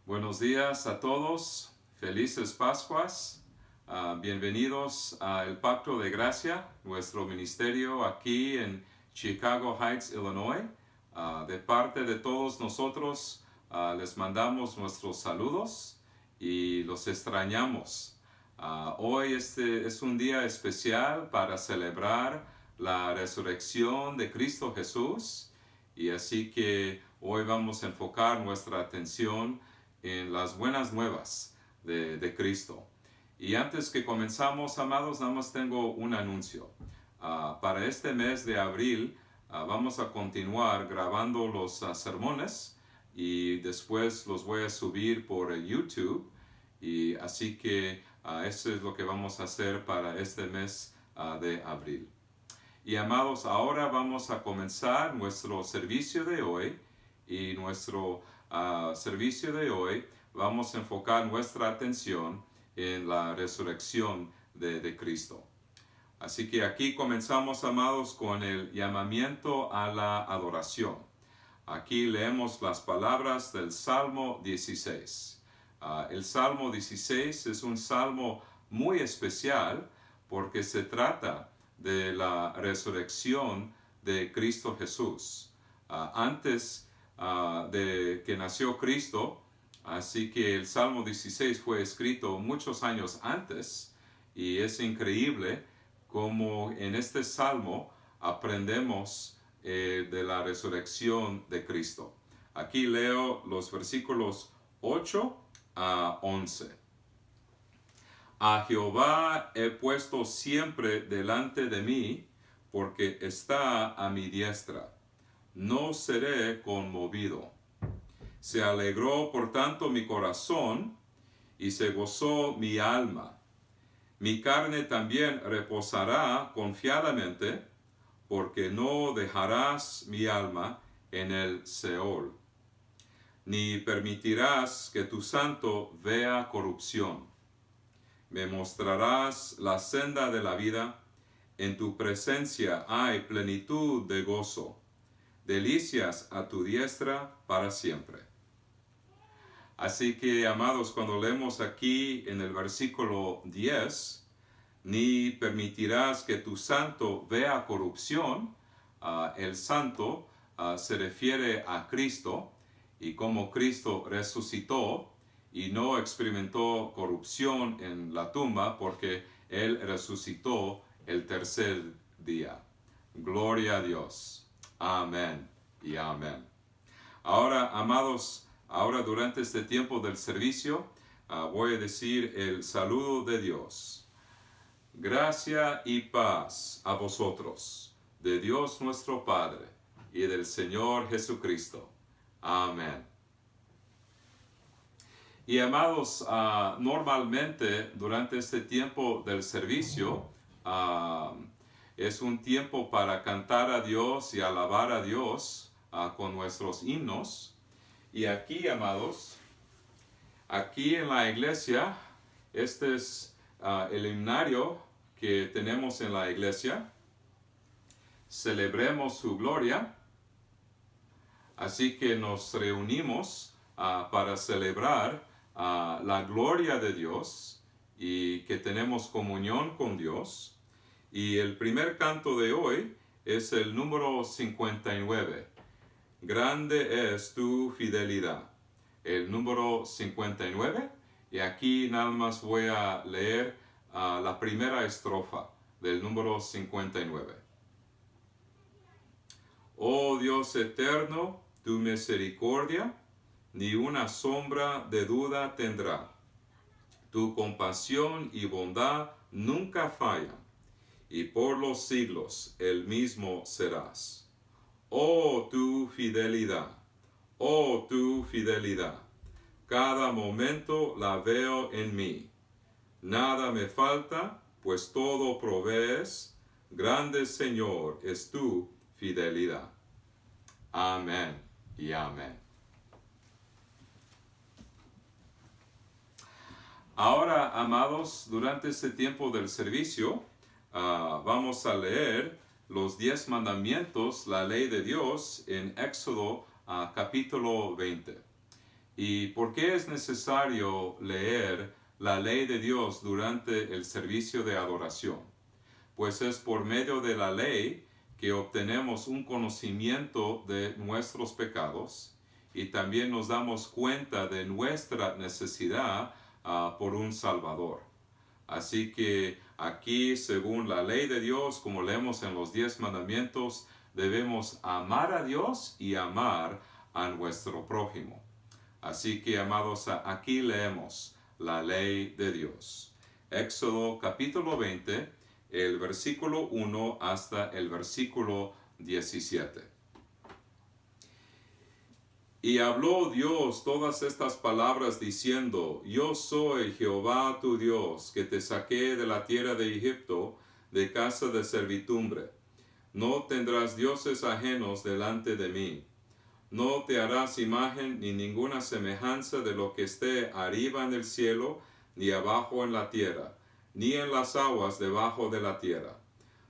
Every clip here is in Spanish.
Buenos días a todos, felices Pascuas, bienvenidos al Pacto de Gracia, nuestro ministerio aquí en Chicago Heights, Illinois. De parte de todos nosotros les mandamos nuestros saludos y los extrañamos. Hoy es un día especial para celebrar la resurrección de Cristo Jesús y así que hoy vamos a enfocar nuestra atención en las buenas nuevas de Cristo. Y antes que comenzamos, amados, nada más tengo un anuncio. Para este mes de abril vamos a continuar grabando los sermones y después los voy a subir por YouTube. Y así que eso es lo que vamos a hacer para este mes de abril. Y amados, ahora vamos a comenzar nuestro servicio de hoy. Y nuestro servicio de hoy vamos a enfocar nuestra atención en la resurrección de Cristo. Así que aquí comenzamos, amados, con el llamamiento a la adoración. Aquí leemos las palabras del Salmo 16. El Salmo 16 es un salmo muy especial porque se trata de la resurrección de Cristo Jesús. Antes de que nació Cristo, así que el Salmo 16 fue escrito muchos años antes y es increíble como en este Salmo aprendemos de la resurrección de Cristo. Aquí leo los versículos 8 a 11. A Jehová he puesto siempre delante de mí, porque está a mi diestra. No seré conmovido. Se alegró por tanto mi corazón, y se gozó mi alma. Mi carne también reposará confiadamente, porque no dejarás mi alma en el Seol, ni permitirás que tu santo vea corrupción. Me mostrarás la senda de la vida, en tu presencia hay plenitud de gozo. Delicias a tu diestra para siempre. Así que, amados, cuando leemos aquí en el versículo 10, ni permitirás que tu santo vea corrupción, el santo se refiere a Cristo, y como Cristo resucitó y no experimentó corrupción en la tumba porque Él resucitó el tercer día. Gloria a Dios. Amén y amén. Ahora, amados, durante este tiempo del servicio, voy a decir el saludo de Dios. Gracia y paz a vosotros, de Dios nuestro Padre y del Señor Jesucristo. Amén. Y amados, normalmente durante este tiempo del servicio, es un tiempo para cantar a Dios y alabar a Dios con nuestros himnos. Y aquí, amados, aquí en la iglesia, este es el himnario que tenemos en la iglesia. Celebremos su gloria. Así que nos reunimos para celebrar la gloria de Dios y que tenemos comunión con Dios. Y el primer canto de hoy es el número 59. Grande es tu fidelidad. El número 59. Y aquí nada más voy a leer la primera estrofa del número 59. Oh Dios eterno, tu misericordia ni una sombra de duda tendrá. Tu compasión y bondad nunca fallan, y por los siglos el mismo serás. Oh tu fidelidad, cada momento la veo en mí. Nada me falta, pues todo provees. Grande Señor es tu fidelidad. Amén y amén. Ahora, amados, durante este tiempo del servicio, vamos a leer los 10 mandamientos, la ley de Dios, en Éxodo capítulo 20. ¿Y por qué es necesario leer la ley de Dios durante el servicio de adoración? Pues es por medio de la ley que obtenemos un conocimiento de nuestros pecados y también nos damos cuenta de nuestra necesidad por un Salvador. Así que aquí, según la ley de Dios, como leemos en los 10 mandamientos, debemos amar a Dios y amar a nuestro prójimo. Así que, amados, aquí leemos la ley de Dios. Éxodo capítulo 20, el versículo 1 hasta el versículo 17. Y habló Dios todas estas palabras diciendo: Yo soy Jehová tu Dios, que te saqué de la tierra de Egipto, de casa de servidumbre. No tendrás dioses ajenos delante de mí. No te harás imagen ni ninguna semejanza de lo que esté arriba en el cielo, ni abajo en la tierra, ni en las aguas debajo de la tierra.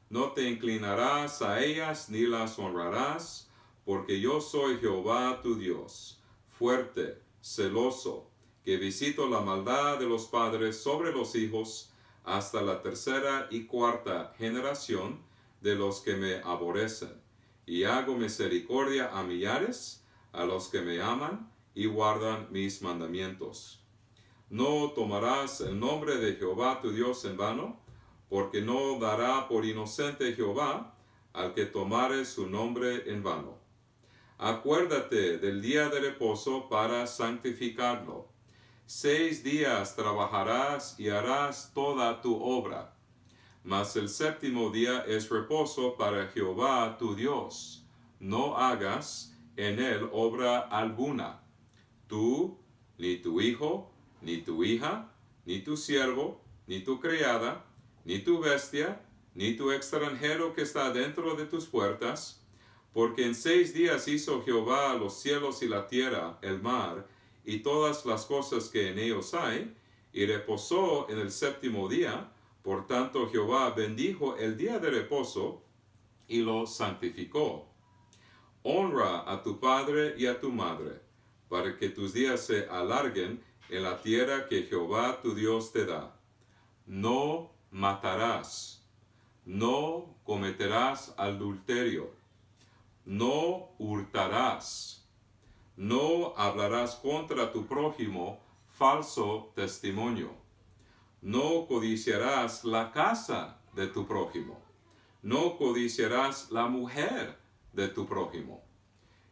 No te inclinarás a ellas ni las honrarás, porque yo soy Jehová tu Dios, fuerte, celoso, que visito la maldad de los padres sobre los hijos, hasta la tercera y cuarta generación de los que me aborrecen, y hago misericordia a millares, a los que me aman y guardan mis mandamientos. No tomarás el nombre de Jehová tu Dios en vano, porque no dará por inocente Jehová al que tomare su nombre en vano. Acuérdate del día de reposo para santificarlo. 6 días trabajarás y harás toda tu obra, mas el séptimo día es reposo para Jehová tu Dios. No hagas en él obra alguna, tú, ni tu hijo, ni tu hija, ni tu siervo, ni tu criada, ni tu bestia, ni tu extranjero que está dentro de tus puertas, porque en 6 días hizo Jehová los cielos y la tierra, el mar, y todas las cosas que en ellos hay, y reposó en el séptimo día. Por tanto Jehová bendijo el día de reposo y lo santificó. Honra a tu padre y a tu madre, para que tus días se alarguen en la tierra que Jehová tu Dios te da. No matarás, no cometerás adulterio, no hurtarás, no hablarás contra tu prójimo falso testimonio, no codiciarás la casa de tu prójimo, no codiciarás la mujer de tu prójimo,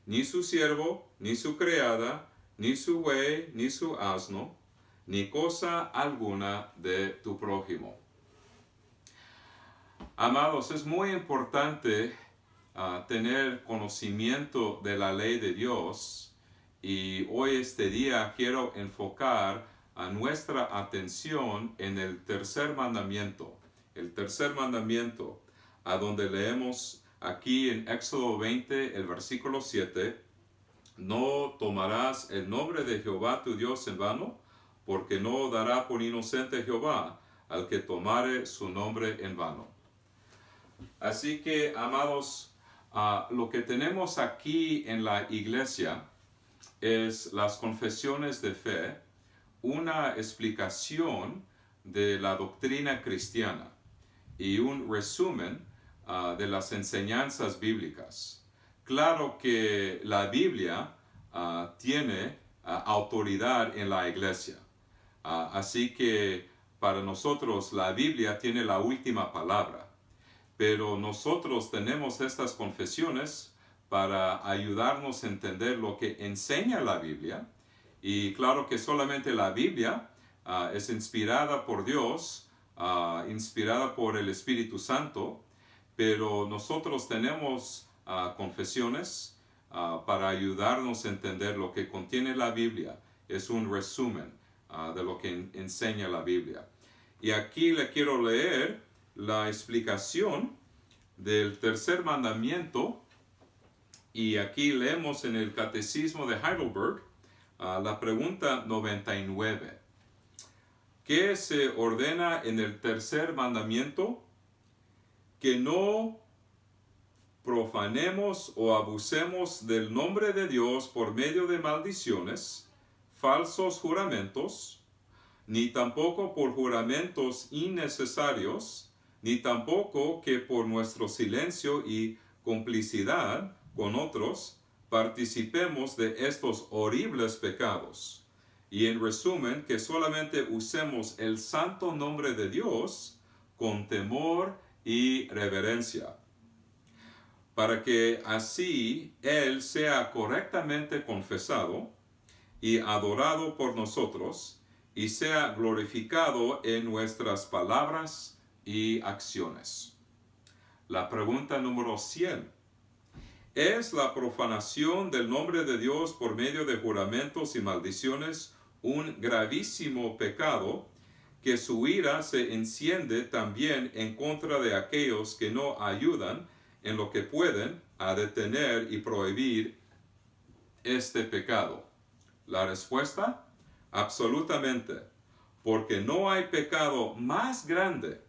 ni su siervo, ni su criada, ni su buey, ni su asno, ni cosa alguna de tu prójimo. Amados, es muy importante tener conocimiento de la ley de Dios, y hoy este día quiero enfocar a nuestra atención en el tercer mandamiento. El tercer mandamiento, a donde leemos aquí en Éxodo 20, el versículo 7, no tomarás el nombre de Jehová tu Dios en vano, porque no dará por inocente Jehová al que tomare su nombre en vano. Así que, amados, lo que tenemos aquí en la iglesia es las confesiones de fe, una explicación de la doctrina cristiana y un resumen de las enseñanzas bíblicas. Claro que la Biblia tiene autoridad en la iglesia, así que para nosotros la Biblia tiene la última palabra, pero nosotros tenemos estas confesiones para ayudarnos a entender lo que enseña la Biblia. Y claro que solamente la Biblia es inspirada por Dios, inspirada por el Espíritu Santo, pero nosotros tenemos confesiones para ayudarnos a entender lo que contiene la Biblia. Es un resumen de lo que enseña la Biblia. Y aquí le quiero leer la explicación del tercer mandamiento, y aquí leemos en el Catecismo de Heidelberg la pregunta 99. ¿Qué se ordena en el tercer mandamiento? Que no profanemos o abusemos del nombre de Dios por medio de maldiciones, falsos juramentos, ni tampoco por juramentos innecesarios, ni tampoco que por nuestro silencio y complicidad con otros participemos de estos horribles pecados. Y en resumen, que solamente usemos el santo nombre de Dios con temor y reverencia, para que así Él sea correctamente confesado y adorado por nosotros, y sea glorificado en nuestras palabras y acciones. La pregunta número 100. ¿Es la profanación del nombre de Dios por medio de juramentos y maldiciones un gravísimo pecado, que su ira se enciende también en contra de aquellos que no ayudan en lo que pueden a detener y prohibir este pecado? La respuesta: absolutamente, porque no hay pecado más grande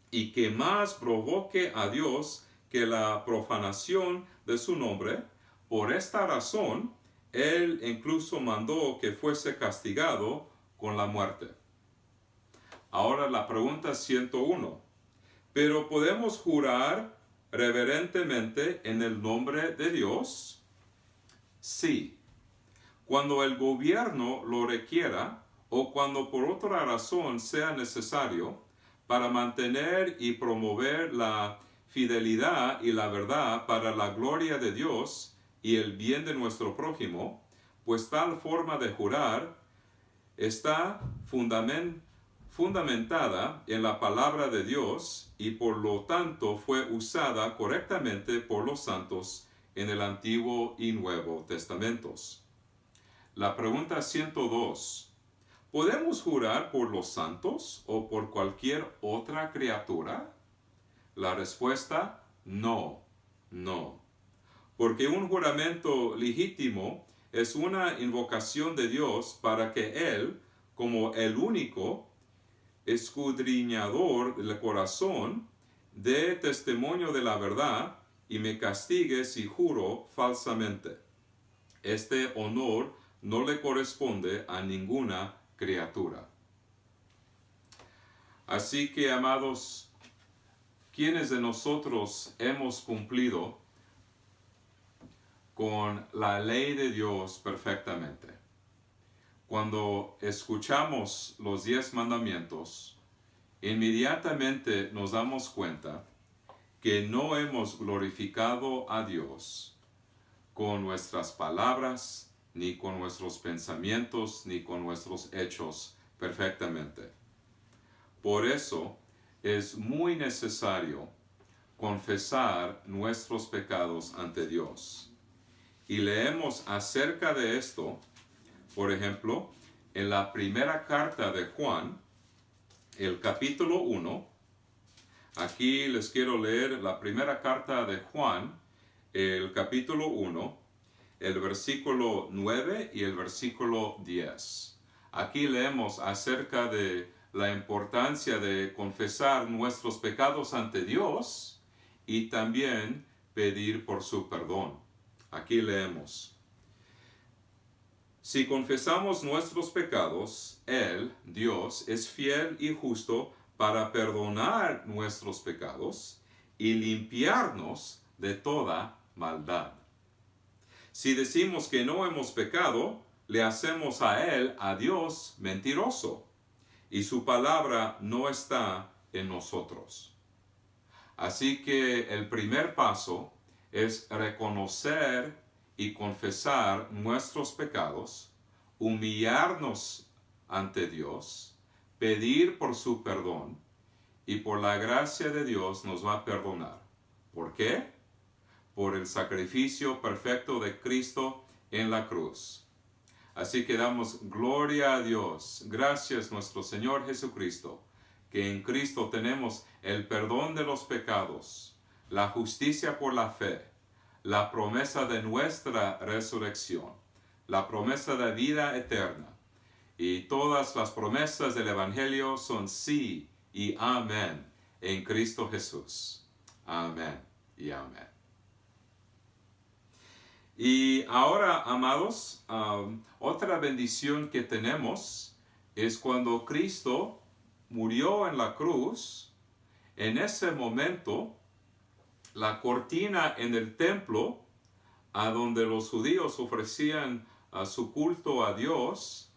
y que más provoque a Dios que la profanación de su nombre. Por esta razón, Él incluso mandó que fuese castigado con la muerte. Ahora la pregunta 101. ¿Pero podemos jurar reverentemente en el nombre de Dios? Sí. Cuando el gobierno lo requiera o cuando por otra razón sea necesario para mantener y promover la fidelidad y la verdad para la gloria de Dios y el bien de nuestro prójimo, pues tal forma de jurar está fundamentada en la palabra de Dios y por lo tanto fue usada correctamente por los santos en el Antiguo y Nuevo Testamentos. La pregunta 102. ¿Podemos jurar por los santos o por cualquier otra criatura? La respuesta: no, no. Porque un juramento legítimo es una invocación de Dios para que Él, como el único escudriñador del corazón, dé testimonio de la verdad y me castigue si juro falsamente. Este honor no le corresponde a ninguna criatura. Así que, amados, ¿quiénes de nosotros hemos cumplido con la ley de Dios perfectamente? Cuando escuchamos los 10 mandamientos, inmediatamente nos damos cuenta que no hemos glorificado a Dios con nuestras palabras, ni con nuestros pensamientos, ni con nuestros hechos perfectamente. Por eso es muy necesario confesar nuestros pecados ante Dios. Y leemos acerca de esto, por ejemplo, en la primera carta de Juan, el capítulo 1. Aquí les quiero leer la primera carta de Juan, el capítulo 1, el versículo 9 y el versículo 10. Aquí leemos acerca de la importancia de confesar nuestros pecados ante Dios y también pedir por su perdón. Aquí leemos: si confesamos nuestros pecados, Él, Dios, es fiel y justo para perdonar nuestros pecados y limpiarnos de toda maldad. Si decimos que no hemos pecado, le hacemos a Él, a Dios, mentiroso, y su palabra no está en nosotros. Así que el primer paso es reconocer y confesar nuestros pecados, humillarnos ante Dios, pedir por su perdón, y por la gracia de Dios nos va a perdonar. ¿Por qué? Por el sacrificio perfecto de Cristo en la cruz. Así que damos gloria a Dios. Gracias nuestro Señor Jesucristo, que en Cristo tenemos el perdón de los pecados, la justicia por la fe, la promesa de nuestra resurrección, la promesa de vida eterna. Y todas las promesas del Evangelio son sí y amén en Cristo Jesús. Amén y amén. Y ahora, amados, otra bendición que tenemos es cuando Cristo murió en la cruz. En ese momento, la cortina en el templo, a donde los judíos ofrecían su culto a Dios,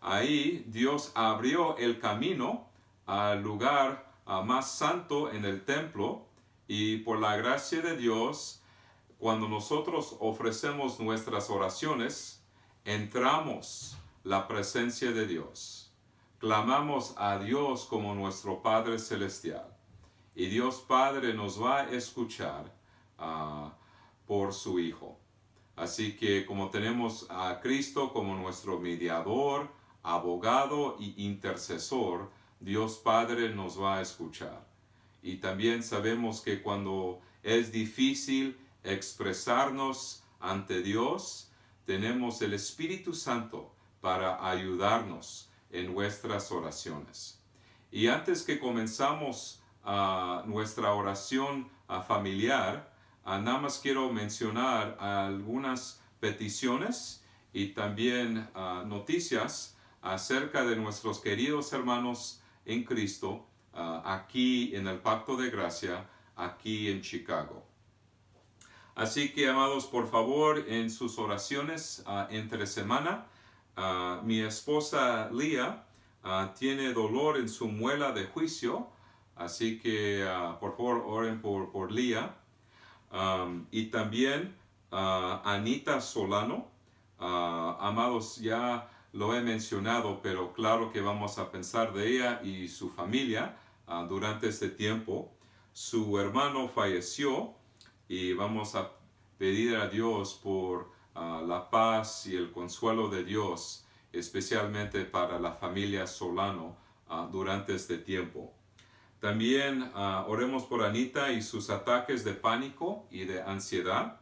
ahí Dios abrió el camino al lugar más santo en el templo, y por la gracia de Dios, cuando nosotros ofrecemos nuestras oraciones, entramos la presencia de Dios. Clamamos a Dios como nuestro Padre Celestial. Y Dios Padre nos va a escuchar por su Hijo. Así que como tenemos a Cristo como nuestro mediador, abogado y intercesor, Dios Padre nos va a escuchar. Y también sabemos que cuando es difícil expresarnos ante Dios, tenemos el Espíritu Santo para ayudarnos en nuestras oraciones. Y antes que comenzamos nuestra oración familiar, nada más quiero mencionar algunas peticiones y también noticias acerca de nuestros queridos hermanos en Cristo aquí en el Pacto de Gracia, aquí en Chicago. Así que, amados, por favor, en sus oraciones entre semana, mi esposa Lía tiene dolor en su muela de juicio, así que por favor oren por Lía. Y también Anita Solano, amados, ya lo he mencionado, pero claro que vamos a pensar de ella y su familia durante este tiempo. Su hermano falleció y vamos a pedir a Dios por la paz y el consuelo de Dios, especialmente para la familia Solano durante este tiempo. También oremos por Anita y sus ataques de pánico y de ansiedad.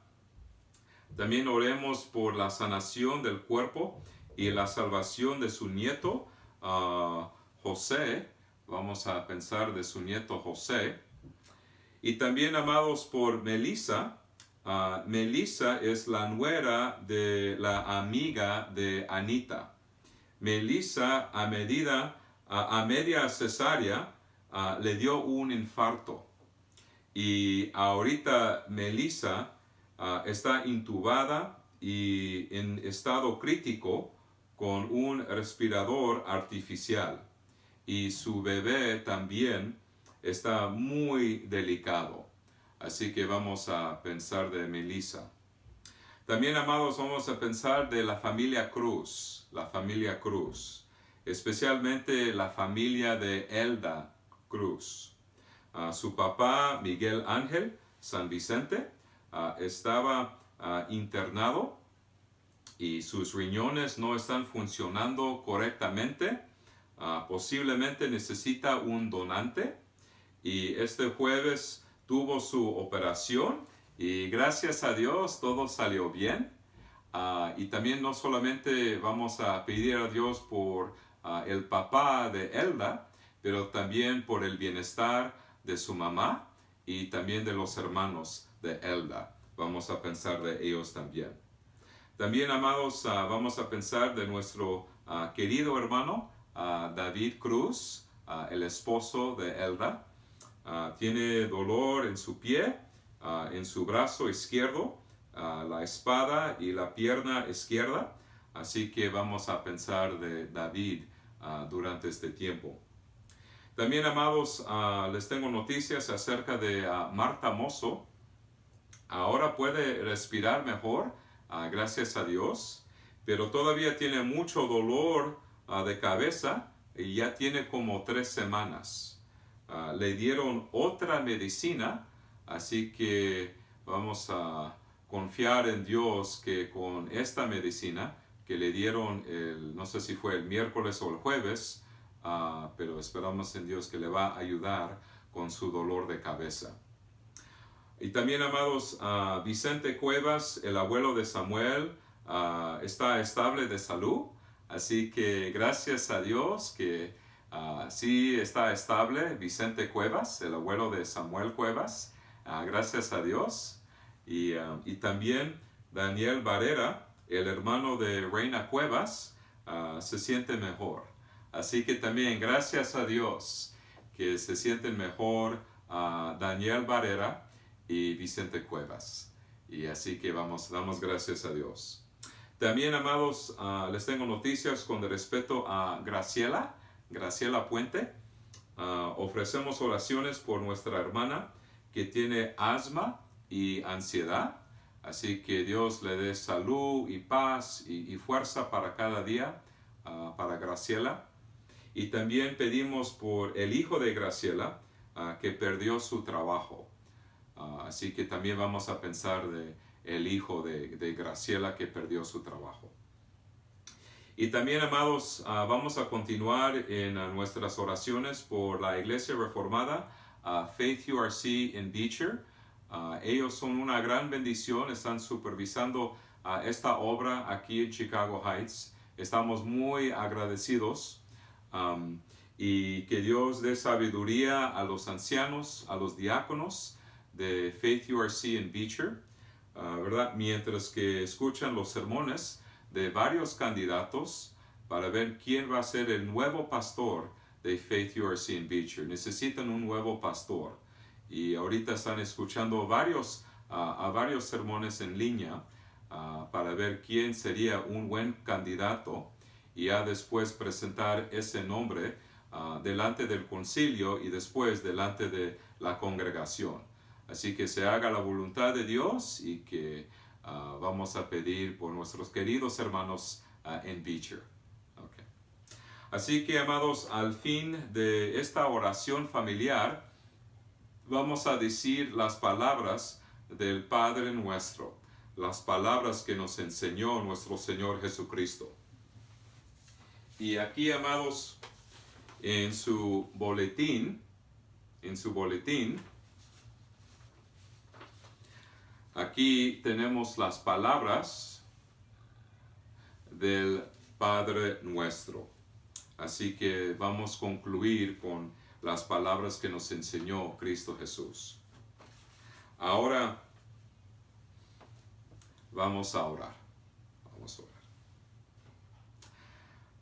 También oremos por la sanación del cuerpo y la salvación de su nieto José. Vamos a pensar de su nieto José. Y también, amados, por Melissa. Melissa es la nuera de la amiga de Anita. Melissa, a media cesárea, le dio un infarto. Y ahorita Melissa está intubada y en estado crítico con un respirador artificial. Y su bebé también está muy delicado. Así que vamos a pensar de Melissa. También, amados, vamos a pensar de la familia Cruz. La familia Cruz. Especialmente la familia de Elda Cruz. Su papá, Miguel Ángel San Vicente, estaba internado y sus riñones no están funcionando correctamente. Posiblemente necesita un donante. Y este jueves tuvo su operación y gracias a Dios todo salió bien. Y también no solamente vamos a pedir a Dios por el papá de Elda, pero también por el bienestar de su mamá y también de los hermanos de Elda. Vamos a pensar de ellos también. También, amados, vamos a pensar de nuestro querido hermano David Cruz, el esposo de Elda. Tiene dolor en su pie, en su brazo izquierdo, la espada y la pierna izquierda. Así que vamos a pensar de David durante este tiempo. También, amados, les tengo noticias acerca de Marta Mozo. Ahora puede respirar mejor, gracias a Dios, pero todavía tiene mucho dolor de cabeza y ya tiene como 3 semanas. Le dieron otra medicina, así que vamos a confiar en Dios que con esta medicina que le dieron, no sé si fue el miércoles o el jueves, pero esperamos en Dios que le va a ayudar con su dolor de cabeza. Y también, amados, Vicente Cuevas, el abuelo de Samuel, está estable de salud, así que gracias a Dios que sí está estable Vicente Cuevas, el abuelo de Samuel Cuevas, gracias a Dios. Y también Daniel Barrera, el hermano de Reina Cuevas, se siente mejor. Así que también gracias a Dios que se sienten mejor Daniel Barrera y Vicente Cuevas. Y así que damos gracias a Dios. También, amados, les tengo noticias con respecto a Graciela Puente. Ofrecemos oraciones por nuestra hermana que tiene asma y ansiedad. Así que Dios le dé salud y paz y fuerza para cada día para Graciela. Y también pedimos por el hijo de Graciela que perdió su trabajo. Así que también vamos a pensar de el hijo de Graciela que perdió su trabajo. Y también, amados, vamos a continuar en nuestras oraciones por la Iglesia Reformada, Faith URC en Beecher. Ellos son una gran bendición, están supervisando esta obra aquí en Chicago Heights. Estamos muy agradecidos y que Dios dé sabiduría a los ancianos, a los diáconos de Faith URC en Beecher, ¿verdad? Mientras que escuchan los sermones de varios candidatos para ver quién va a ser el nuevo pastor de Faith URC en Beecher. Necesitan un nuevo pastor y ahorita están escuchando a varios sermones en línea para ver quién sería un buen candidato y ya después presentar ese nombre delante del concilio y después delante de la congregación. Así que se haga la voluntad de Dios y que vamos a pedir por nuestros queridos hermanos en Beecher. Okay. Así que, amados, al fin de esta oración familiar, vamos a decir las palabras del Padre Nuestro, las palabras que nos enseñó nuestro Señor Jesucristo. Y aquí, amados, en su boletín, aquí tenemos las palabras del Padre Nuestro. Así que vamos a concluir con las palabras que nos enseñó Cristo Jesús. Ahora vamos a orar.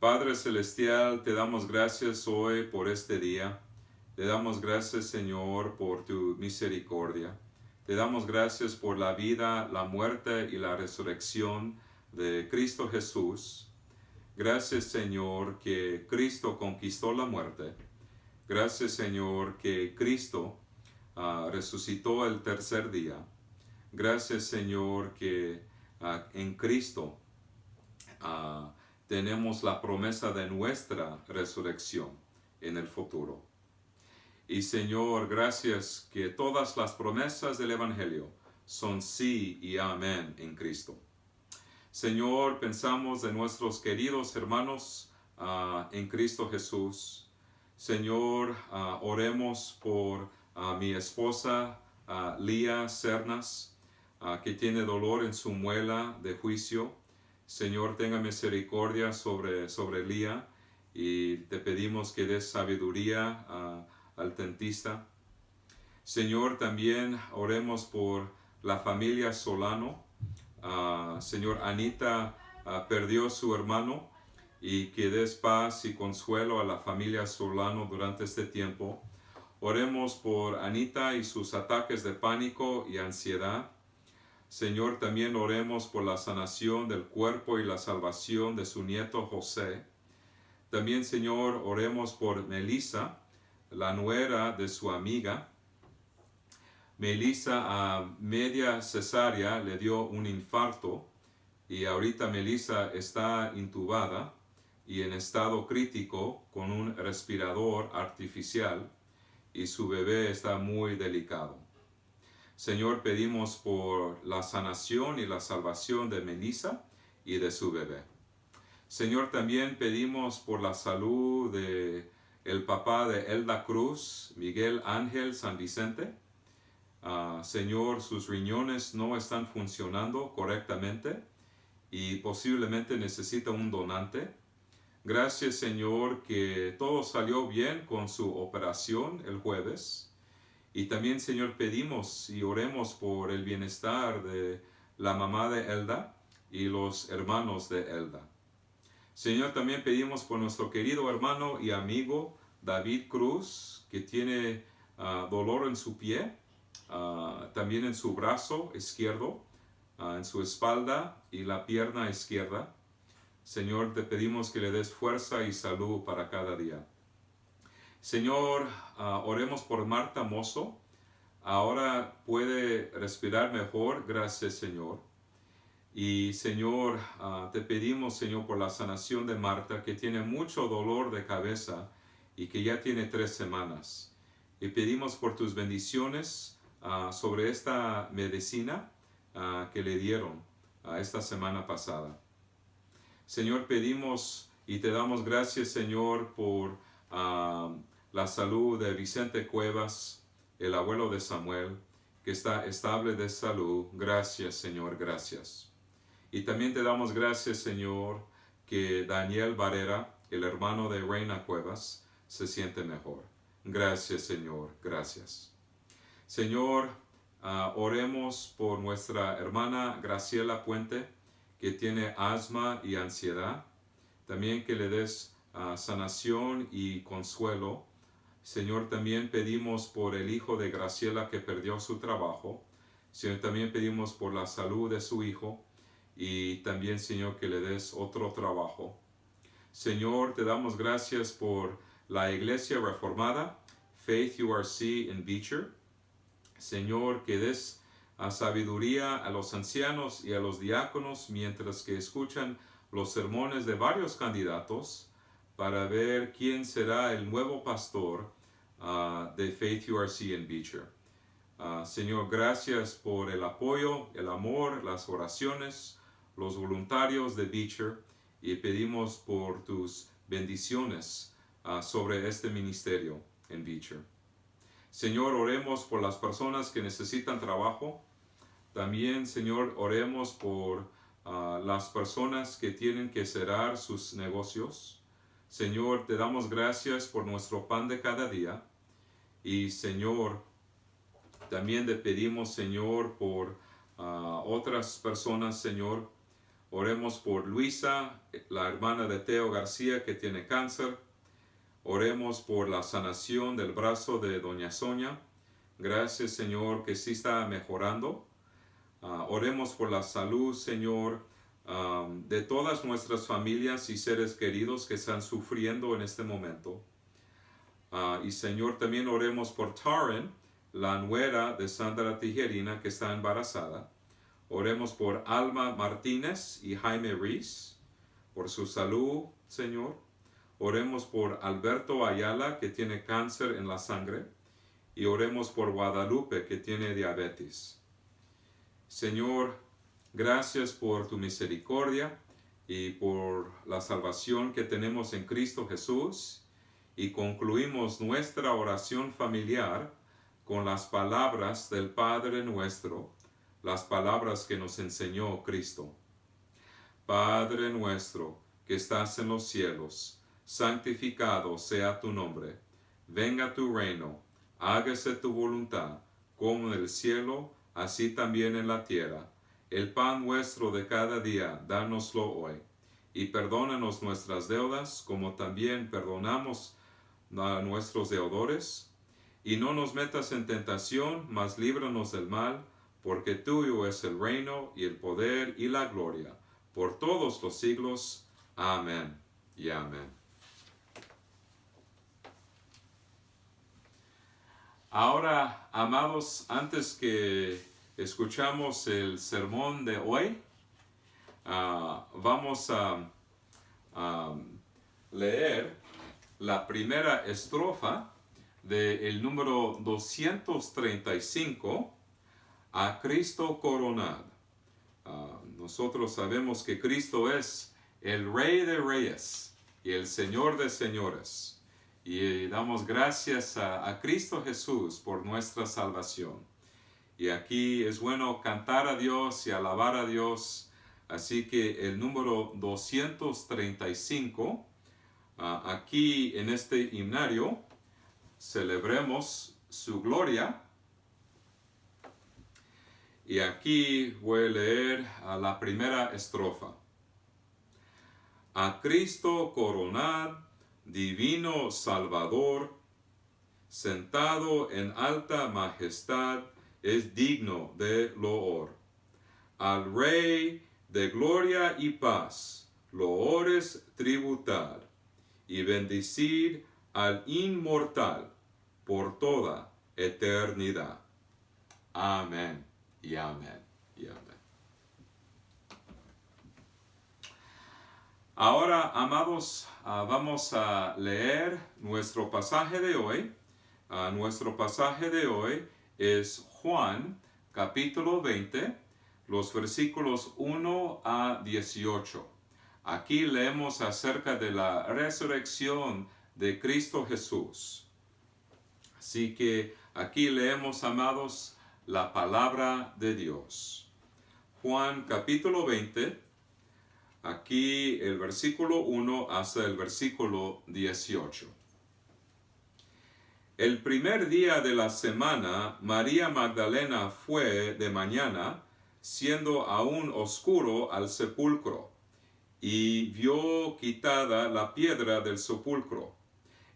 Padre Celestial, te damos gracias hoy por este día. Te damos gracias, Señor, por tu misericordia. Te damos gracias por la vida, la muerte y la resurrección de Cristo Jesús. Gracias, Señor, que Cristo conquistó la muerte. Gracias, Señor, que Cristo resucitó el tercer día. Gracias, Señor, que en Cristo tenemos la promesa de nuestra resurrección en el futuro. Y Señor, gracias que todas las promesas del Evangelio son sí y amén en Cristo. Señor, pensamos en nuestros queridos hermanos en Cristo Jesús. Señor, oremos por mi esposa Lía Cernas, que tiene dolor en su muela de juicio. Señor, tenga misericordia sobre Lía y te pedimos que des sabiduría al dentista. Señor, también oremos por la familia Solano. Señor, Anita perdió su hermano y que des paz y consuelo a la familia Solano durante este tiempo. Oremos por Anita y sus ataques de pánico y ansiedad. Señor, también oremos por la sanación del cuerpo y la salvación de su nieto José. También, Señor, oremos por Melissa, la nuera de su amiga. Melissa a media cesárea le dio un infarto y ahorita Melissa está intubada y en estado crítico con un respirador artificial y su bebé está muy delicado. Señor, pedimos por la sanación y la salvación de Melissa y de su bebé. Señor, también pedimos por la salud de el papá de Elda Cruz, Miguel Ángel San Vicente. Señor, sus riñones no están funcionando correctamente y posiblemente necesita un donante. Gracias, Señor, que todo salió bien con su operación el jueves. Y también, Señor, pedimos y oremos por el bienestar de la mamá de Elda y los hermanos de Elda. Señor, también pedimos por nuestro querido hermano y amigo David Cruz, que tiene dolor en su pie, también en su brazo izquierdo, en su espalda y la pierna izquierda. Señor, te pedimos que le des fuerza y salud para cada día. Señor, oremos por Marta Mozo. Ahora puede respirar mejor, gracias, Señor. Y Señor, te pedimos, Señor, por la sanación de Marta, que tiene mucho dolor de cabeza y que ya tiene 3 semanas. Y pedimos por tus bendiciones sobre esta medicina que le dieron esta semana pasada. Señor, pedimos y te damos gracias, Señor, por la salud de Vicente Cuevas, el abuelo de Samuel, que está estable de salud. Gracias, Señor, gracias. Y también te damos gracias, Señor, que Daniel Barrera, el hermano de Reina Cuevas, se siente mejor. Gracias, Señor, gracias. Señor, oremos por nuestra hermana Graciela Puente, que tiene asma y ansiedad. También que le des sanación y consuelo. Señor, también pedimos por el hijo de Graciela que perdió su trabajo. Señor, también pedimos por la salud de su hijo. Y también, Señor, que le des otro trabajo. Señor, te damos gracias por la Iglesia Reformada, Faith URC en Beecher. Señor, que des sabiduría a los ancianos y a los diáconos mientras que escuchan los sermones de varios candidatos para ver quién será el nuevo pastor de Faith URC en Beecher. Señor, gracias por el apoyo, el amor, las oraciones, los voluntarios de Beecher, y pedimos por tus bendiciones sobre este ministerio en Beecher. Señor, oremos por las personas que necesitan trabajo. También, Señor, oremos por las personas que tienen que cerrar sus negocios. Señor, te damos gracias por nuestro pan de cada día. Y, Señor, también te pedimos, Señor, por otras personas, Señor. Oremos por Luisa, la hermana de Teo García, que tiene cáncer. Oremos por la sanación del brazo de doña Sonia. Gracias, Señor, que sí está mejorando. Oremos por la salud, Señor, de todas nuestras familias y seres queridos que están sufriendo en este momento. Y, Señor, también oremos por Taryn, la nuera de Sandra Tijerina, que está embarazada. Oremos por Alma Martínez y Jaime Rees, por su salud, Señor. Oremos por Alberto Ayala, que tiene cáncer en la sangre. Y oremos por Guadalupe, que tiene diabetes. Señor, gracias por tu misericordia y por la salvación que tenemos en Cristo Jesús. Y concluimos nuestra oración familiar con las palabras del Padre nuestro, las palabras que nos enseñó Cristo. Padre nuestro, que estás en los cielos, santificado sea tu nombre. Venga tu reino, hágase tu voluntad, como en el cielo, así también en la tierra. El pan nuestro de cada día, dánoslo hoy. Y perdónanos nuestras deudas, como también perdonamos a nuestros deudores. Y no nos metas en tentación, mas líbranos del mal, porque tuyo es el reino, y el poder, y la gloria, por todos los siglos. Amén y amén. Ahora, amados, antes que escuchamos el sermón de hoy, vamos a leer la primera estrofa del número 235, a Cristo coronado. Nosotros sabemos que Cristo es el Rey de Reyes y el Señor de Señores. Y damos gracias a Cristo Jesús por nuestra salvación. Y aquí es bueno cantar a Dios y alabar a Dios. Así que el número 235, aquí en este himnario, celebremos su gloria Y aquí voy a leer la primera estrofa. A Cristo coronad, divino Salvador, sentado en alta majestad, es digno de loor. Al Rey de gloria y paz, loores tributad, y bendecid al inmortal por toda eternidad. Amén y amén y amén. Ahora, amados, vamos a leer nuestro pasaje de hoy. Nuestro pasaje de hoy es Juan, capítulo 20, los versículos 1 a 18. Aquí leemos acerca de la resurrección de Cristo Jesús. Así que aquí leemos, amados, la palabra de Dios. Juan capítulo 20, aquí el versículo 1 hasta el versículo 18. El primer día de la semana, María Magdalena fue de mañana, siendo aún oscuro, al sepulcro, y vio quitada la piedra del sepulcro.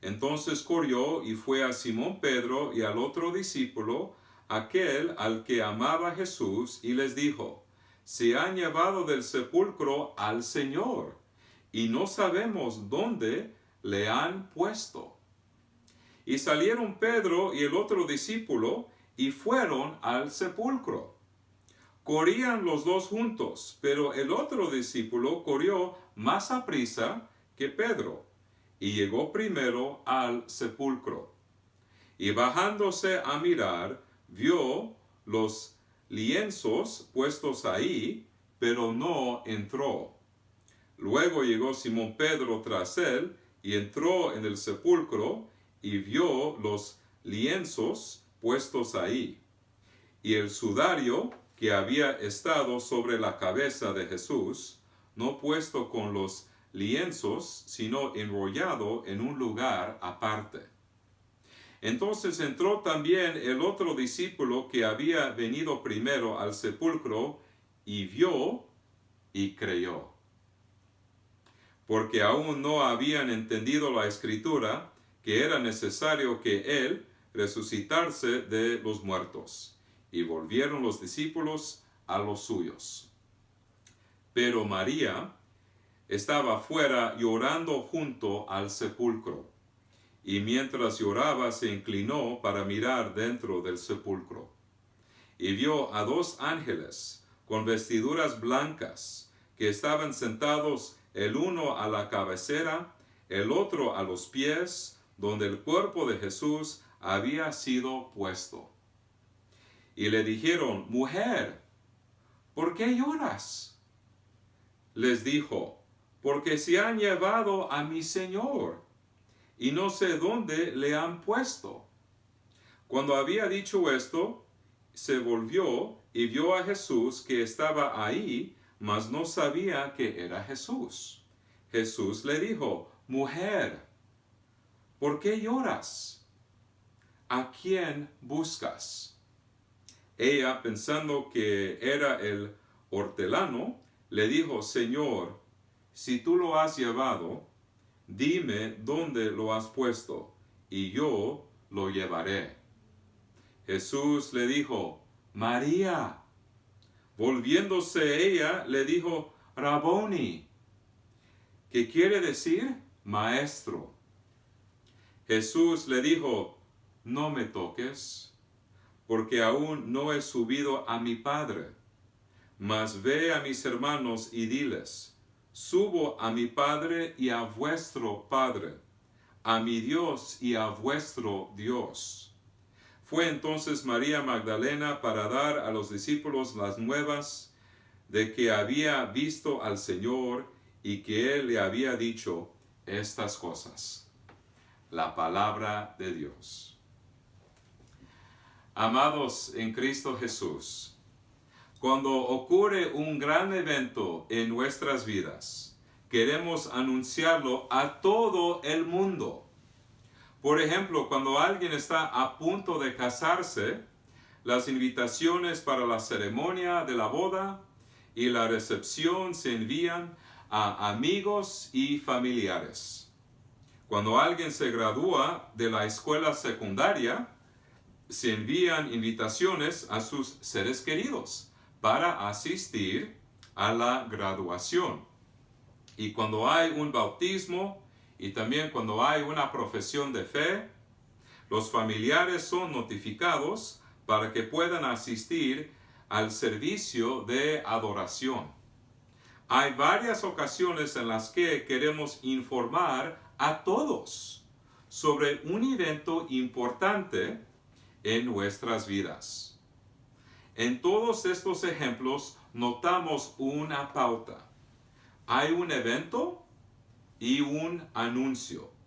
Entonces corrió y fue a Simón Pedro y al otro discípulo, aquel al que amaba Jesús, y les dijo: se han llevado del sepulcro al Señor, y no sabemos dónde le han puesto. Y salieron Pedro y el otro discípulo, y fueron al sepulcro. Corrían los dos juntos, pero el otro discípulo corrió más aprisa que Pedro, y llegó primero al sepulcro. Y bajándose a mirar, vio los lienzos puestos ahí, pero no entró. Luego llegó Simón Pedro tras él, y entró en el sepulcro, y vio los lienzos puestos ahí, y el sudario que había estado sobre la cabeza de Jesús, no puesto con los lienzos, sino enrollado en un lugar aparte. Entonces entró también el otro discípulo que había venido primero al sepulcro, y vio y creyó, porque aún no habían entendido la escritura, que era necesario que él resucitase de los muertos. Y volvieron los discípulos a los suyos. Pero María estaba fuera llorando junto al sepulcro. Y mientras lloraba se inclinó para mirar dentro del sepulcro. Y vio a dos ángeles con vestiduras blancas, que estaban sentados el uno a la cabecera, el otro a los pies, donde el cuerpo de Jesús había sido puesto. Y le dijeron: mujer, ¿por qué lloras? Les dijo: porque se han llevado a mi Señor, y no sé dónde le han puesto. Cuando había dicho esto, se volvió y vio a Jesús que estaba ahí, mas no sabía que era Jesús. Jesús le dijo: mujer, ¿por qué lloras? ¿A quién buscas? Ella, pensando que era el hortelano, le dijo: Señor, si tú lo has llevado, dime dónde lo has puesto, y yo lo llevaré. Jesús le dijo: María. Volviéndose ella, le dijo: Raboni, que quiere decir maestro. Jesús le dijo: no me toques, porque aún no he subido a mi Padre. Mas ve a mis hermanos y diles: subo a mi Padre y a vuestro Padre, a mi Dios y a vuestro Dios. Fue entonces María Magdalena para dar a los discípulos las nuevas de que había visto al Señor y que Él le había dicho estas cosas. La palabra de Dios. Amados en Cristo Jesús, cuando ocurre un gran evento en nuestras vidas, queremos anunciarlo a todo el mundo. Por ejemplo, cuando alguien está a punto de casarse, las invitaciones para la ceremonia de la boda y la recepción se envían a amigos y familiares. Cuando alguien se gradúa de la escuela secundaria, se envían invitaciones a sus seres queridos para asistir a la graduación. Y cuando hay un bautismo y también cuando hay una profesión de fe, los familiares son notificados para que puedan asistir al servicio de adoración. Hay varias ocasiones en las que queremos informar a todos sobre un evento importante en nuestras vidas. En todos estos ejemplos notamos una pauta. Hay un evento y un anuncio.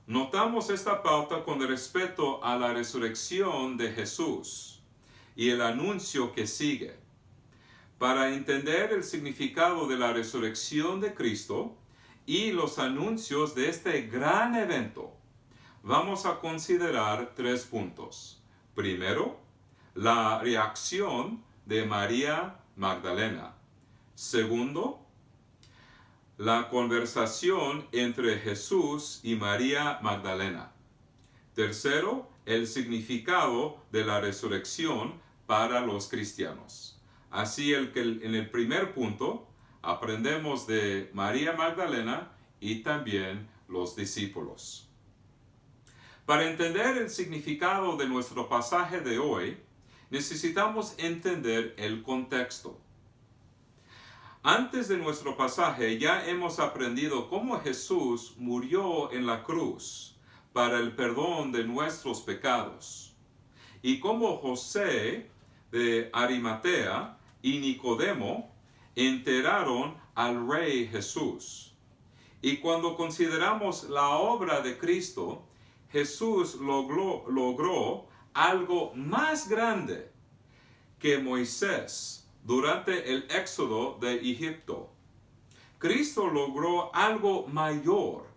Notamos esta pauta con respecto a la resurrección de Jesús y el anuncio que sigue. Para entender el significado de la resurrección de Cristo y los anuncios de este gran evento, vamos a considerar 3 puntos. Primero, la reacción de María Magdalena. Segundo, la conversación entre Jesús y María Magdalena. Tercero, el significado de la resurrección para los cristianos. Así en el primer punto aprendemos de María Magdalena y también los discípulos. Para entender el significado de nuestro pasaje de hoy, necesitamos entender el contexto. Antes de nuestro pasaje ya hemos aprendido cómo Jesús murió en la cruz para el perdón de nuestros pecados y cómo José de Arimatea y Nicodemo enteraron al Rey Jesús. Y cuando consideramos la obra de Cristo, Jesús logró algo más grande que Moisés durante el éxodo de Egipto. Cristo logró algo mayor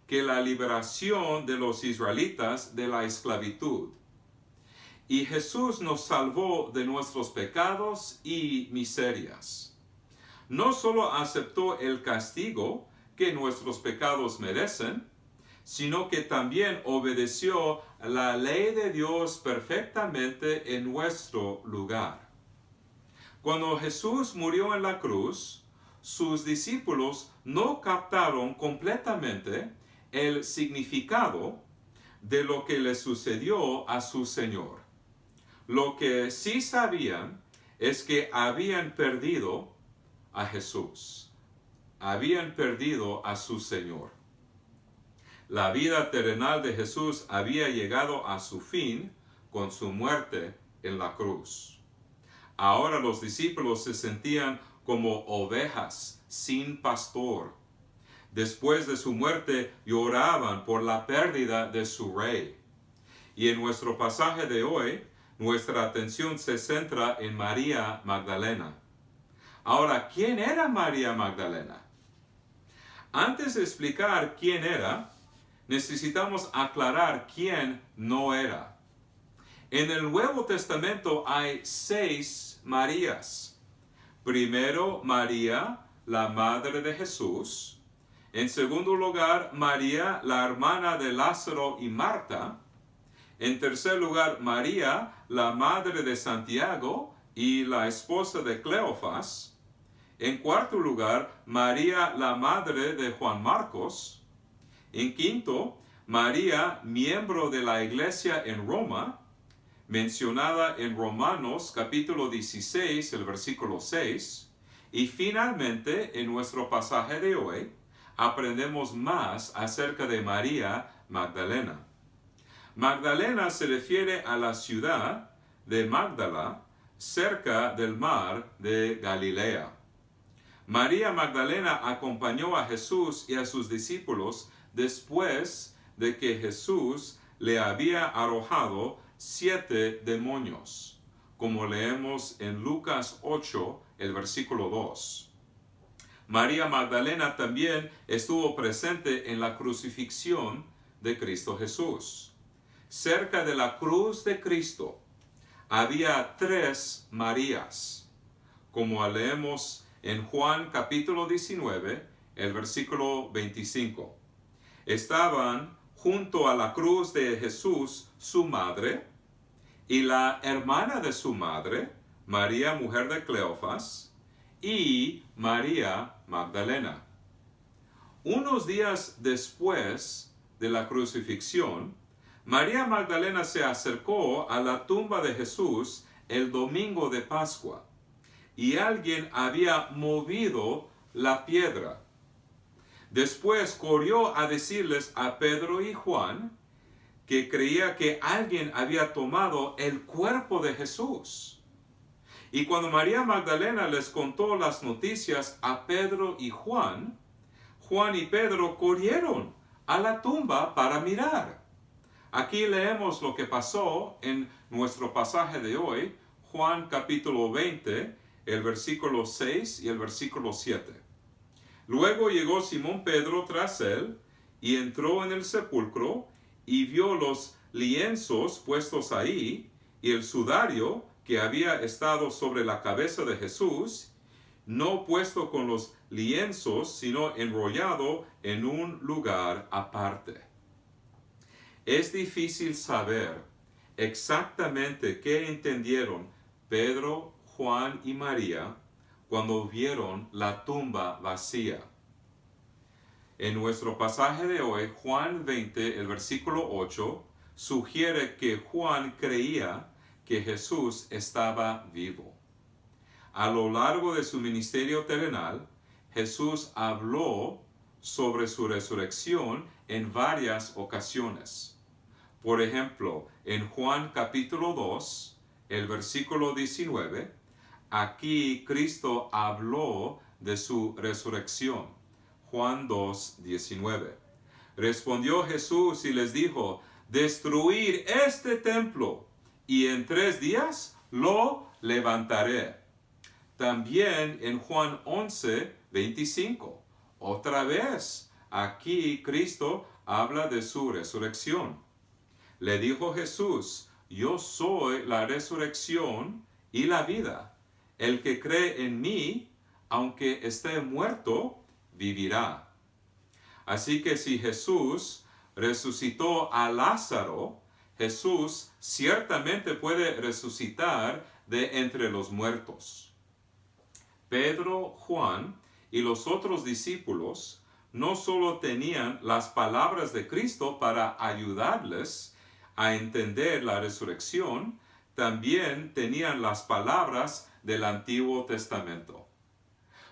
que la liberación de los israelitas de la esclavitud. Y Jesús nos salvó de nuestros pecados y miserias. No solo aceptó el castigo que nuestros pecados merecen, sino que también obedeció la ley de Dios perfectamente en nuestro lugar. Cuando Jesús murió en la cruz, sus discípulos no captaron completamente el significado de lo que le sucedió a su Señor. Lo que sí sabían es que habían perdido a Jesús. Habían perdido a su Señor. La vida terrenal de Jesús había llegado a su fin con su muerte en la cruz. Ahora los discípulos se sentían como ovejas sin pastor. Después de su muerte lloraban por la pérdida de su rey. Y en nuestro pasaje de hoy, nuestra atención se centra en María Magdalena. Ahora, ¿quién era María Magdalena? Antes de explicar quién era, necesitamos aclarar quién no era. En el Nuevo Testamento hay 6 Marías. Primero, María, la madre de Jesús. En segundo lugar, María, la hermana de Lázaro y Marta. En tercer lugar, María, la madre de Santiago y la esposa de Cleofas. En cuarto lugar, María, la madre de Juan Marcos. En quinto, María, miembro de la iglesia en Roma, mencionada en Romanos capítulo 16, el versículo 6. Y finalmente, en nuestro pasaje de hoy, aprendemos más acerca de María Magdalena. Magdalena se refiere a la ciudad de Magdala, cerca del mar de Galilea. María Magdalena acompañó a Jesús y a sus discípulos después de que Jesús le había arrojado 7 demonios, como leemos en Lucas 8, el versículo 2. María Magdalena también estuvo presente en la crucifixión de Cristo Jesús. Cerca de la cruz de Cristo había 3 Marías, como leemos en Juan capítulo 19, el versículo 25. Estaban junto a la cruz de Jesús su madre y la hermana de su madre, María, mujer de Cleofas, y María Magdalena. Unos días después de la crucifixión, María Magdalena se acercó a la tumba de Jesús el domingo de Pascua, y alguien había movido la piedra. Después corrió a decirles a Pedro y Juan que creía que alguien había tomado el cuerpo de Jesús. Y cuando María Magdalena les contó las noticias a Pedro y Juan, Juan y Pedro corrieron a la tumba para mirar. Aquí leemos lo que pasó en nuestro pasaje de hoy, Juan capítulo 20, el versículo 6 y el versículo 7. Luego llegó Simón Pedro tras él y entró en el sepulcro y vio los lienzos puestos ahí y el sudario que había estado sobre la cabeza de Jesús, no puesto con los lienzos, sino enrollado en un lugar aparte. Es difícil saber exactamente qué entendieron Pedro, Juan y María cuando vieron la tumba vacía. En nuestro pasaje de hoy, Juan 20, el versículo 8, sugiere que Juan creía que Jesús estaba vivo. A lo largo de su ministerio terrenal, Jesús habló sobre su resurrección en varias ocasiones. Por ejemplo, en Juan capítulo 2, el versículo 19, aquí Cristo habló de su resurrección. Juan 2, 19. Respondió Jesús y les dijo, destruid este templo, y en 3 días lo levantaré. También en Juan 11, 25. Otra vez, aquí Cristo habla de su resurrección. Le dijo Jesús, yo soy la resurrección y la vida. El que cree en mí, aunque esté muerto, vivirá. Así que si Jesús resucitó a Lázaro, Jesús ciertamente puede resucitar de entre los muertos. Pedro, Juan y los otros discípulos no solo tenían las palabras de Cristo para ayudarles a entender la resurrección, también tenían las palabras del Antiguo Testamento.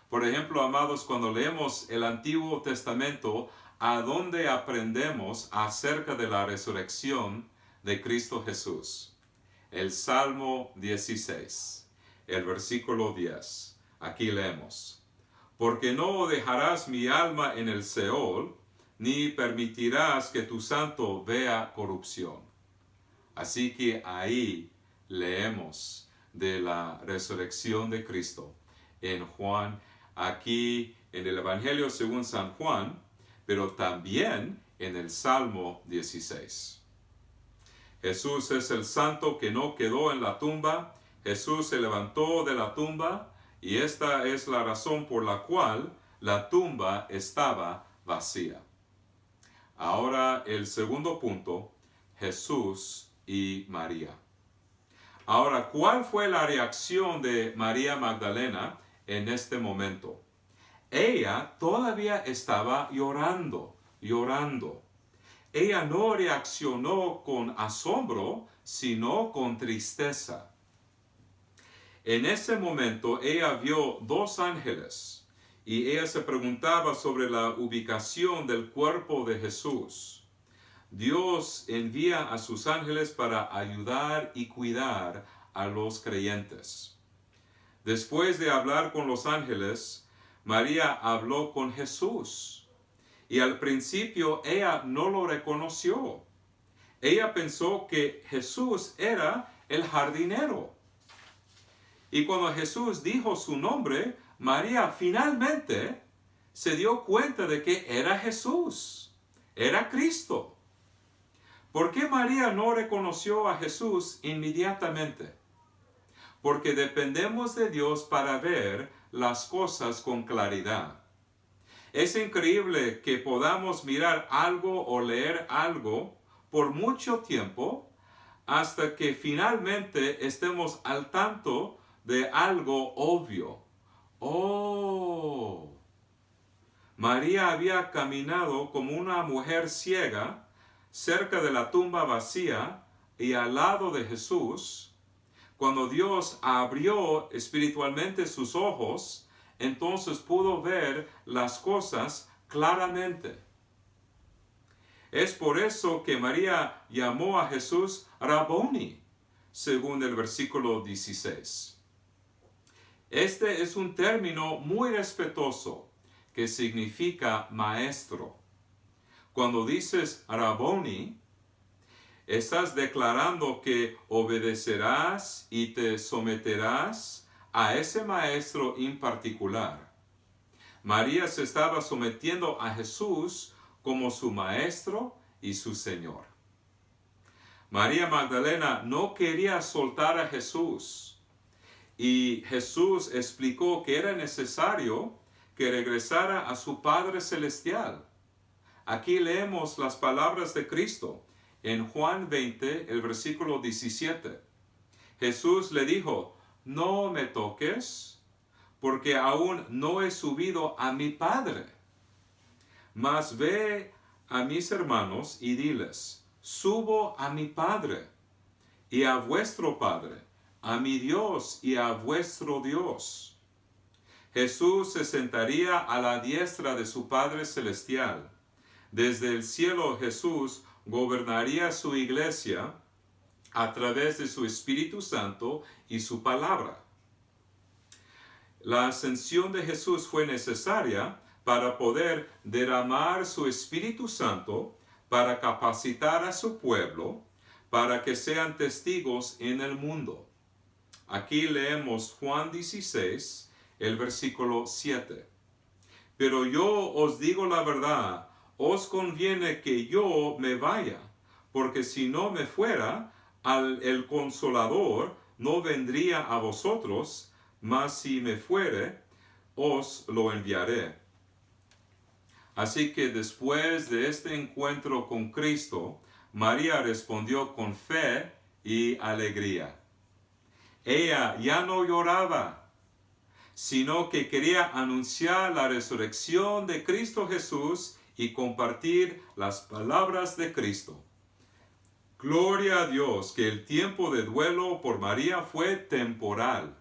Por ejemplo, amados, cuando leemos el Antiguo Testamento, ¿a dónde aprendemos acerca de la resurrección de Cristo Jesús? El Salmo 16, el versículo 10. Aquí leemos, porque no dejarás mi alma en el Seol, ni permitirás que tu santo vea corrupción. Así que ahí leemos de la resurrección de Cristo en Juan, aquí en el Evangelio según San Juan, pero también en el Salmo 16. Jesús es el santo que no quedó en la tumba. Jesús se levantó de la tumba y esta es la razón por la cual la tumba estaba vacía. Ahora el segundo punto, Jesús y María. Ahora, ¿cuál fue la reacción de María Magdalena en este momento? Ella todavía estaba llorando. Ella no reaccionó con asombro, sino con tristeza. En ese momento ella vio 2 ángeles y ella se preguntaba sobre la ubicación del cuerpo de Jesús. Dios envía a sus ángeles para ayudar y cuidar a los creyentes. Después de hablar con los ángeles, María habló con Jesús. Y al principio ella no lo reconoció. Ella pensó que Jesús era el jardinero. Y cuando Jesús dijo su nombre, María finalmente se dio cuenta de que era Jesús, era Cristo. ¿Por qué María no reconoció a Jesús inmediatamente? porque dependemos de Dios para ver las cosas con claridad. Es increíble que podamos mirar algo o leer algo por mucho tiempo hasta que finalmente estemos al tanto de algo obvio. Oh, María había caminado como una mujer ciega cerca de la tumba vacía y al lado de Jesús. Cuando Dios abrió espiritualmente sus ojos, entonces pudo ver las cosas claramente. Es por eso que María llamó a Jesús Rabboni, según el versículo 16. Este es un término muy respetuoso que significa maestro. Cuando dices Rabboni, estás declarando que obedecerás y te someterás a ese maestro en particular. María se estaba sometiendo a Jesús como su maestro y su Señor. María Magdalena no quería soltar a Jesús y Jesús explicó que era necesario que regresara a su Padre Celestial. Aquí leemos las palabras de Cristo en Juan 20, el versículo 17. Jesús le dijo: no me toques, porque aún no he subido a mi Padre. Mas ve a mis hermanos y diles: subo a mi Padre y a vuestro Padre, a mi Dios y a vuestro Dios. Jesús se sentaría a la diestra de su Padre Celestial. Desde el cielo Jesús gobernaría su iglesia a través de su Espíritu Santo y su palabra. La ascensión de Jesús fue necesaria para poder derramar su Espíritu Santo, para capacitar a su pueblo, para que sean testigos en el mundo. Aquí leemos Juan 16, el versículo 7. Pero yo os digo la verdad, os conviene que yo me vaya, porque si no me fuera, el Consolador no vendría a vosotros, mas si me fuere, os lo enviaré. Así que después de este encuentro con Cristo, María respondió con fe y alegría. Ella ya no lloraba, sino que quería anunciar la resurrección de Cristo Jesús y compartir las palabras de Cristo. Gloria a Dios que el tiempo de duelo por María fue temporal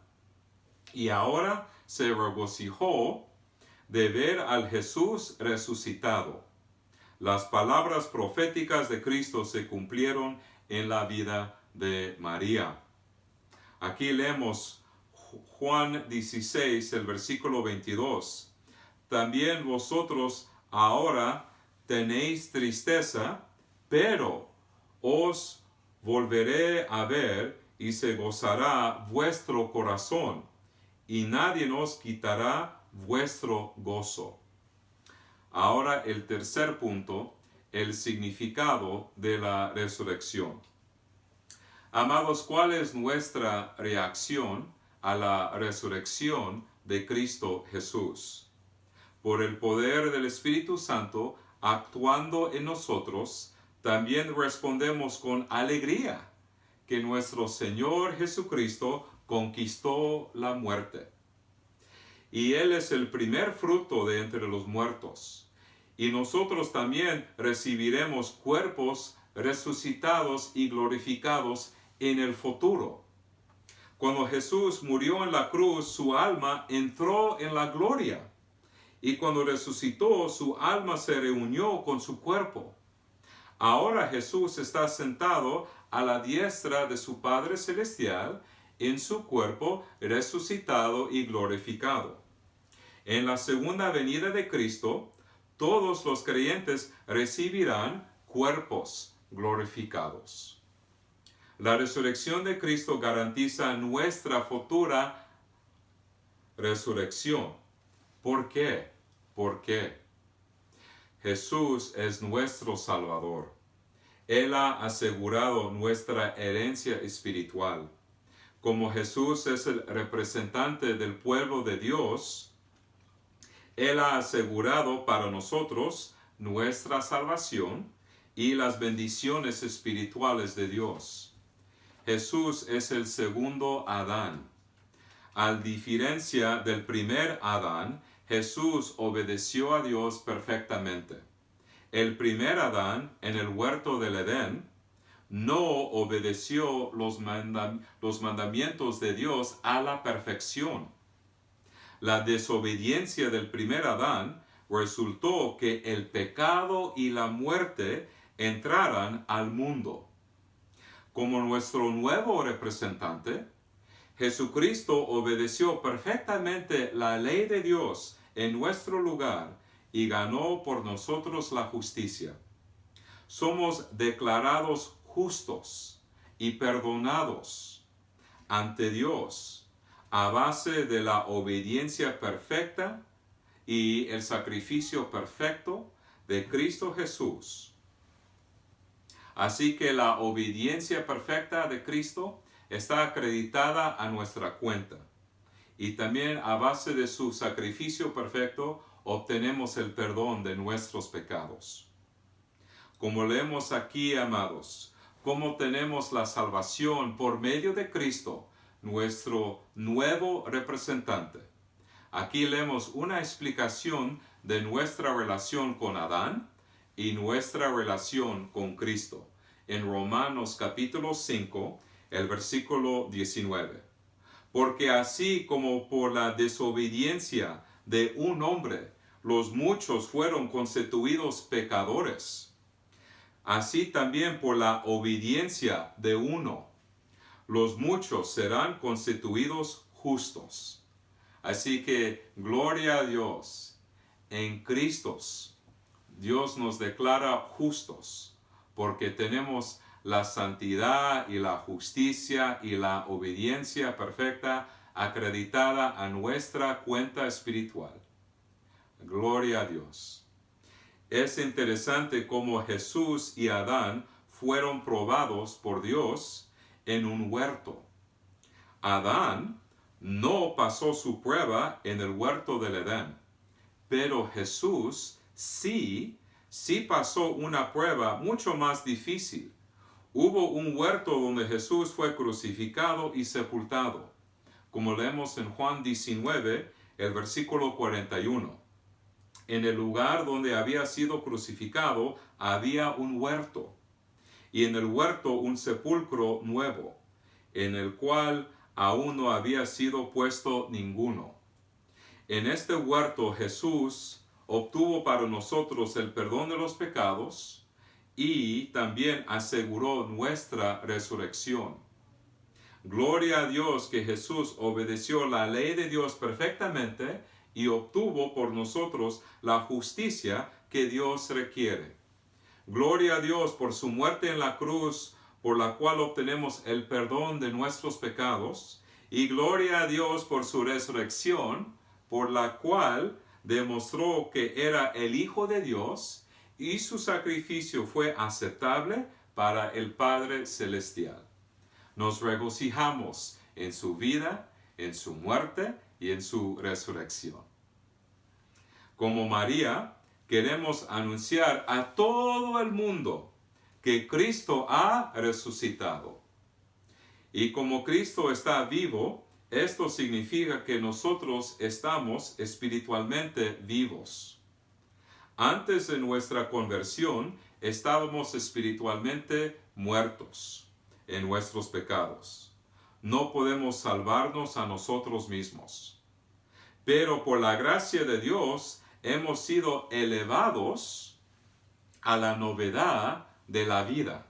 y ahora se regocijó de ver al Jesús resucitado. Las palabras proféticas de Cristo se cumplieron en la vida de María. Aquí leemos Juan 16, el versículo 22. También vosotros ahora tenéis tristeza, pero os volveré a ver y se gozará vuestro corazón, y nadie os quitará vuestro gozo. Ahora el tercer punto, el significado de la resurrección. Amados, ¿cuál es nuestra reacción a la resurrección de Cristo Jesús? Por el poder del Espíritu Santo actuando en nosotros, también respondemos con alegría que nuestro Señor Jesucristo conquistó la muerte. Y Él es el primer fruto de entre los muertos. Y nosotros también recibiremos cuerpos resucitados y glorificados en el futuro. Cuando Jesús murió en la cruz, su alma entró en la gloria. Y cuando resucitó, su alma se reunió con su cuerpo. Ahora Jesús está sentado a la diestra de su Padre Celestial en su cuerpo resucitado y glorificado. En la segunda venida de Cristo, todos los creyentes recibirán cuerpos glorificados. La resurrección de Cristo garantiza nuestra futura resurrección. ¿Por qué? ¿Por qué? Jesús es nuestro Salvador. Él ha asegurado nuestra herencia espiritual. Como Jesús es el representante del pueblo de Dios, Él ha asegurado para nosotros nuestra salvación y las bendiciones espirituales de Dios. Jesús es el segundo Adán. A diferencia del primer Adán, Jesús obedeció a Dios perfectamente. El primer Adán, en el huerto del Edén, no obedeció los mandamientos de Dios a la perfección. La desobediencia del primer Adán resultó que el pecado y la muerte entraran al mundo. Como nuestro nuevo representante, Jesucristo obedeció perfectamente la ley de Dios en nuestro lugar y ganó por nosotros la justicia. Somos declarados justos y perdonados ante Dios a base de la obediencia perfecta y el sacrificio perfecto de Cristo Jesús. Así que la obediencia perfecta de Cristo está acreditada a nuestra cuenta. Y también a base de su sacrificio perfecto obtenemos el perdón de nuestros pecados. Como leemos aquí, amados, cómo tenemos la salvación por medio de Cristo, nuestro nuevo representante. Aquí leemos una explicación de nuestra relación con Adán y nuestra relación con Cristo. En Romanos capítulo 5, el versículo 19. Porque así como por la desobediencia de un hombre, los muchos fueron constituidos pecadores, así también por la obediencia de uno, los muchos serán constituidos justos. Así que, gloria a Dios, en Cristo, Dios nos declara justos, porque tenemos la santidad y la justicia y la obediencia perfecta acreditada a nuestra cuenta espiritual. Gloria a Dios. Es interesante cómo Jesús y Adán fueron probados por Dios en un huerto. Adán no pasó su prueba en el huerto del Edén, pero Jesús sí pasó una prueba mucho más difícil. Hubo un huerto donde Jesús fue crucificado y sepultado, como leemos en Juan 19, el versículo 41. En el lugar donde había sido crucificado había un huerto, y en el huerto un sepulcro nuevo, en el cual aún no había sido puesto ninguno. En este huerto Jesús obtuvo para nosotros el perdón de los pecados y también aseguró nuestra resurrección. Gloria a Dios que Jesús obedeció la ley de Dios perfectamente y obtuvo por nosotros la justicia que Dios requiere. Gloria a Dios por su muerte en la cruz, por la cual obtenemos el perdón de nuestros pecados, y gloria a Dios por su resurrección, por la cual demostró que era el Hijo de Dios, y su sacrificio fue aceptable para el Padre Celestial. Nos regocijamos en su vida, en su muerte y en su resurrección. Como María, queremos anunciar a todo el mundo que Cristo ha resucitado. Y como Cristo está vivo, esto significa que nosotros estamos espiritualmente vivos. Antes de nuestra conversión, estábamos espiritualmente muertos en nuestros pecados. No podemos salvarnos a nosotros mismos. Pero por la gracia de Dios, hemos sido elevados a la novedad de la vida.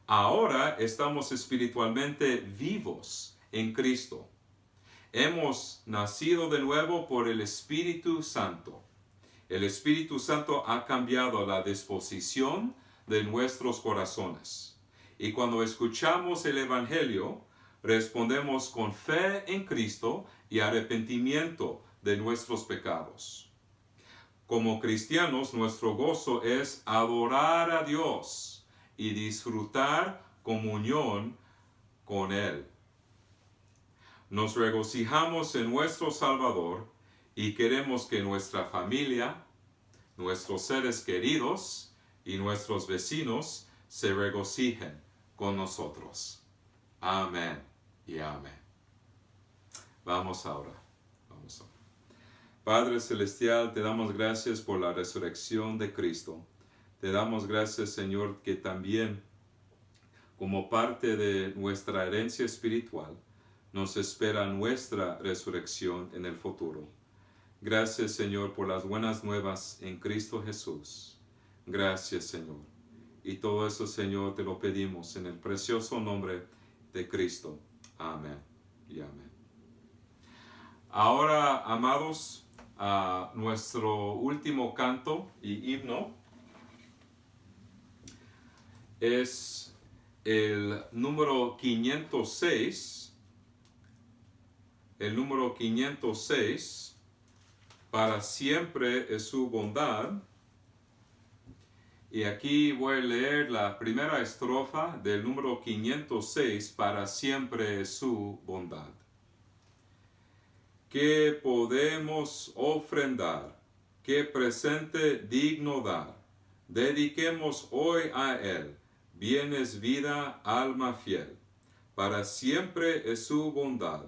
Ahora estamos espiritualmente vivos en Cristo. Hemos nacido de nuevo por el Espíritu Santo. El Espíritu Santo ha cambiado la disposición de nuestros corazones. Y cuando escuchamos el Evangelio, respondemos con fe en Cristo y arrepentimiento de nuestros pecados. Como cristianos, nuestro gozo es adorar a Dios y disfrutar comunión con Él. Nos regocijamos en nuestro Salvador y queremos que nuestra familia, nuestros seres queridos y nuestros vecinos se regocijen con nosotros. Amén y amén. Vamos ahora. Padre Celestial, te damos gracias por la resurrección de Cristo. Te damos gracias, Señor, que también, como parte de nuestra herencia espiritual, nos espera nuestra resurrección en el futuro. Gracias, Señor, por las buenas nuevas en Cristo Jesús. Gracias, Señor. Y todo eso, Señor, te lo pedimos en el precioso nombre de Cristo. Amén y amén. Ahora, amados, nuestro último canto y himno es el número 506. El número 506, para siempre es su bondad. Y aquí voy a leer la primera estrofa del número 506, para siempre es su bondad. ¿Qué podemos ofrendar? ¿Qué presente digno dar? Dediquemos hoy a Él, bienes, vida, alma fiel. Para siempre es su bondad,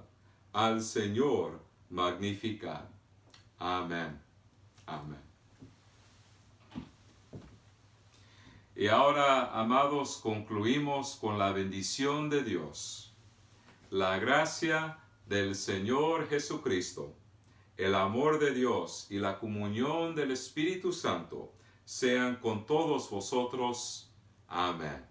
al Señor magnificar. Amén. Amén. Y ahora, amados, concluimos con la bendición de Dios. La gracia del Señor Jesucristo, el amor de Dios y la comunión del Espíritu Santo sean con todos vosotros. Amén.